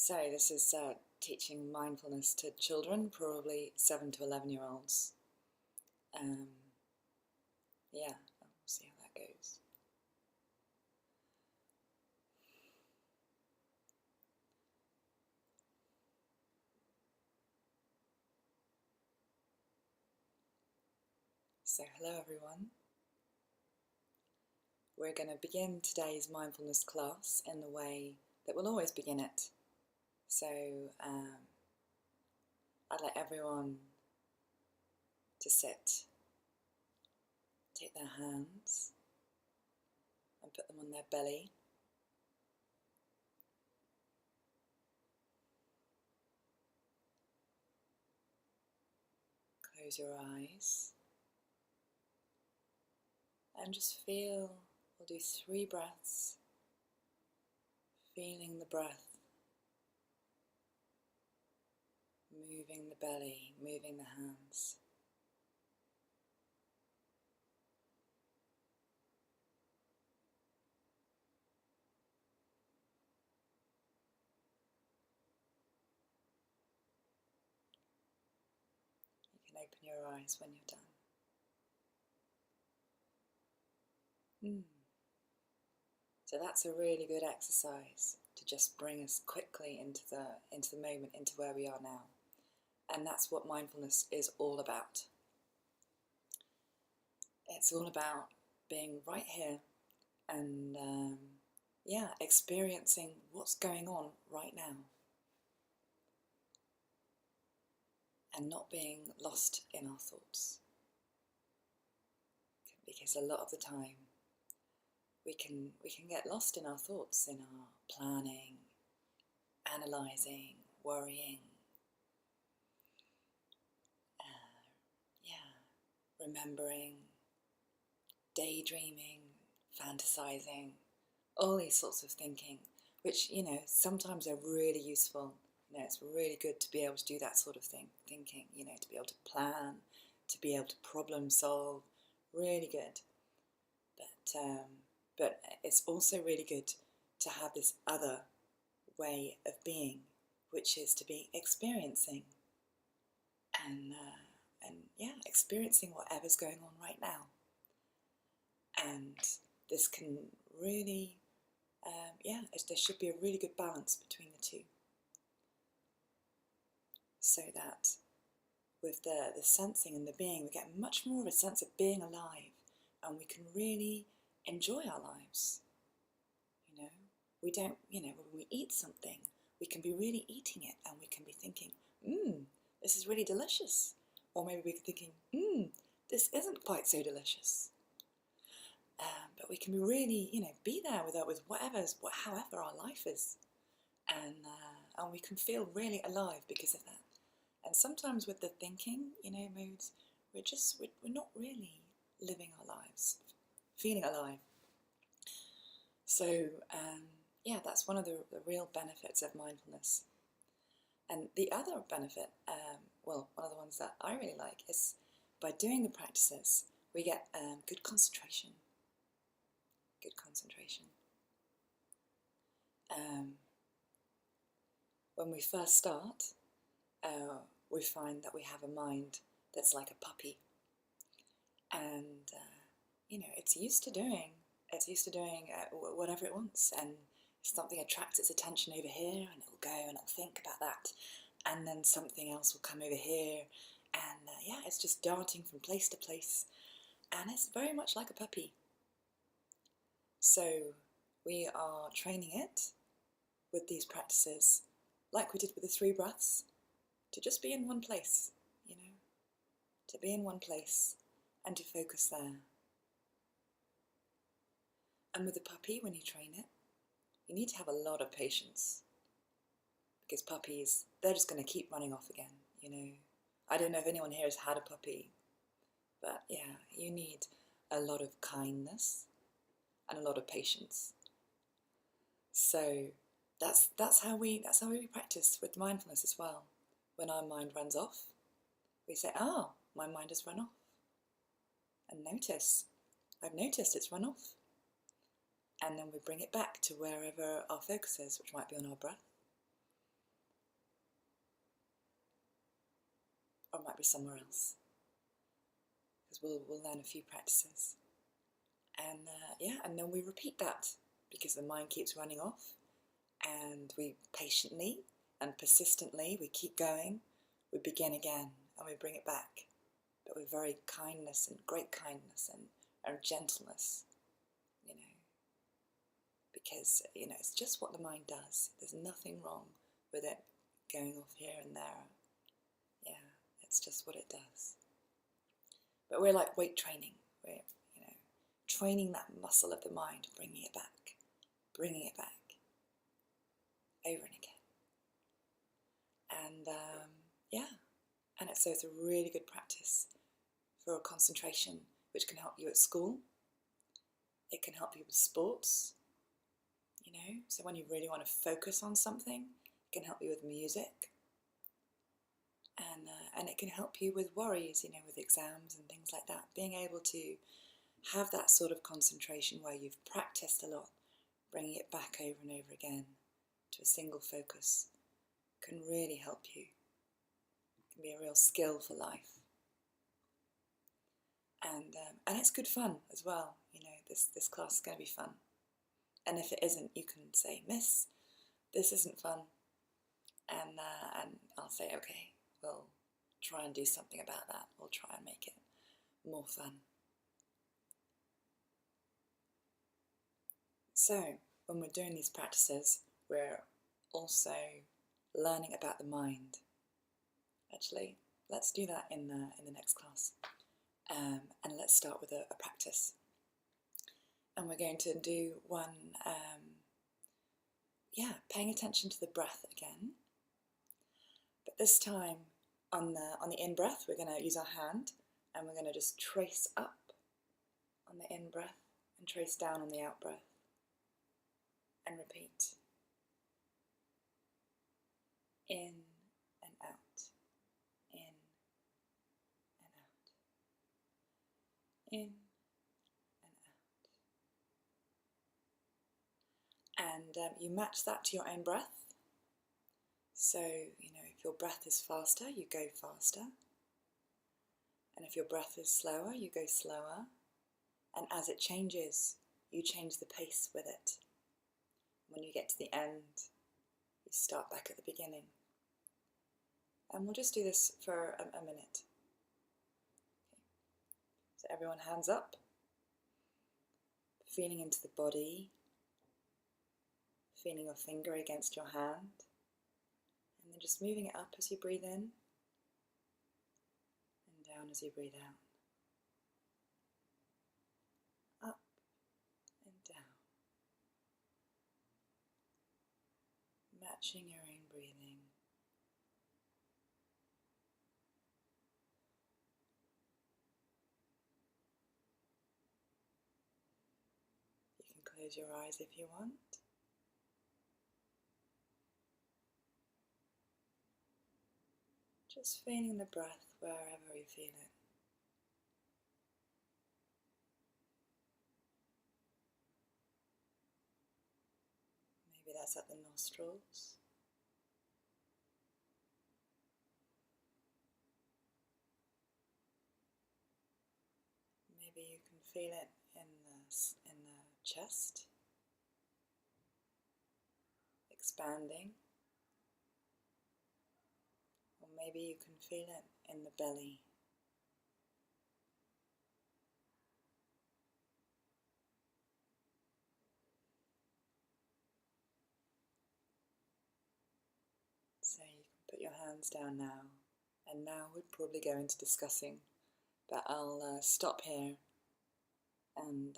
So this is teaching mindfulness to children, probably 7 to 11-year-olds. Yeah, we'll see how that goes. So hello everyone. We're going to begin today's mindfulness class in the way that we'll always begin it. So I'd like everyone to sit, take their hands and put them on their belly. Close your eyes and just feel. We'll do 3 breaths, feeling the breath, moving the belly, moving the hands. You can open your eyes when you're done. So that's a really good exercise to just bring us quickly into the moment, into where we are now. And that's what mindfulness is all about. It's all about being right here and experiencing what's going on right now. And not being lost in our thoughts. Because a lot of the time we can get lost in our thoughts, in our planning, analysing, worrying, remembering, daydreaming, fantasizing, all these sorts of thinking, which, sometimes are really useful. It's really good to be able to do that sort of thinking, to be able to plan, to be able to problem solve, really good. But it's also really good to have this other way of being, which is to be experiencing and experiencing whatever's going on right now. And this can really, there should be a really good balance between the two. So that with the sensing and the being, we get much more of a sense of being alive, and we can really enjoy our lives. We don't, when we eat something, we can be really eating it, and we can be thinking, this is really delicious. Or maybe we're thinking, this isn't quite so delicious. But we can really, be there with however our life is. And we can feel really alive because of that. And sometimes with the thinking, moods, we're not really living our lives, feeling alive. So, that's one of the real benefits of mindfulness. And the other benefit, one of the ones that I really like, is by doing the practices, we get good concentration. Good concentration. When we first start, we find that we have a mind that's like a puppy. And, it's used to doing whatever it wants. And if something attracts its attention over here, and it'll go and it'll think about that. And then something else will come over here. And, it's just darting from place to place. And it's very much like a puppy. So we are training it with these practices, like we did with the 3 breaths, to just be in one place, to be in one place and to focus there. And with the puppy, when you train it, you need to have a lot of patience, because puppies, they're just going to keep running off again, I don't know if anyone here has had a puppy, but you need a lot of kindness and a lot of patience. So that's how we practice with mindfulness as well. When our mind runs off, we say, my mind has run off. And I've noticed it's run off. And then we bring it back to wherever our focus is, which might be on our breath. or it might be somewhere else, because we'll learn a few practices. And yeah, and then we repeat that, because the mind keeps running off, and we patiently and persistently, we keep going, we begin again, and we bring it back, but with very kindness and great kindness and gentleness, you know, because, you know, it's just what the mind does. There's nothing wrong with it going off here and there. Yeah, it's just what it does. But we're like weight training. We're, you know, training that muscle of the mind, bringing it back, over and again. And yeah, and so it's a really good practice for concentration, which can help you at school. It can help you with sports, you know, so when you really want to focus on something, it can help you with music. And it can help you with worries, you know, with exams and things like that. Being able to have that sort of concentration where you've practiced a lot, bringing it back over and over again to a single focus, can really help you. It can be a real skill for life. And it's good fun as well. You know, this class is going to be fun. And if it isn't, you can say, "Miss, this isn't fun." And I'll say, "Okay, we'll try and do something about that. We'll try and make it more fun." So when we're doing these practices, we're also learning about the mind. Actually, let's do that in the next class. And let's start with a practice. And we're going to do one, paying attention to the breath again. But this time, on the in-breath, we're going to use our hand, and we're going to just trace up on the in-breath and trace down on the out-breath. And repeat. In and out. In and out. In and out. And you match that to your own breath. So, you know, if your breath is faster, you go faster. And if your breath is slower, you go slower. And as it changes, you change the pace with it. When you get to the end, you start back at the beginning. And we'll just do this for a minute. Okay. So everyone, hands up. Feeling into the body. Feeling your finger against your hand. And then just moving it up as you breathe in. And down as you breathe out. Up and down. Matching your own breathing. You can close your eyes if you want. Just feeling the breath wherever you feel it. Maybe that's at the nostrils. Maybe you can feel it in the chest, expanding. Or maybe you can feel it in the belly. So you can put your hands down now. And now we'd probably go into discussing, but I'll stop here and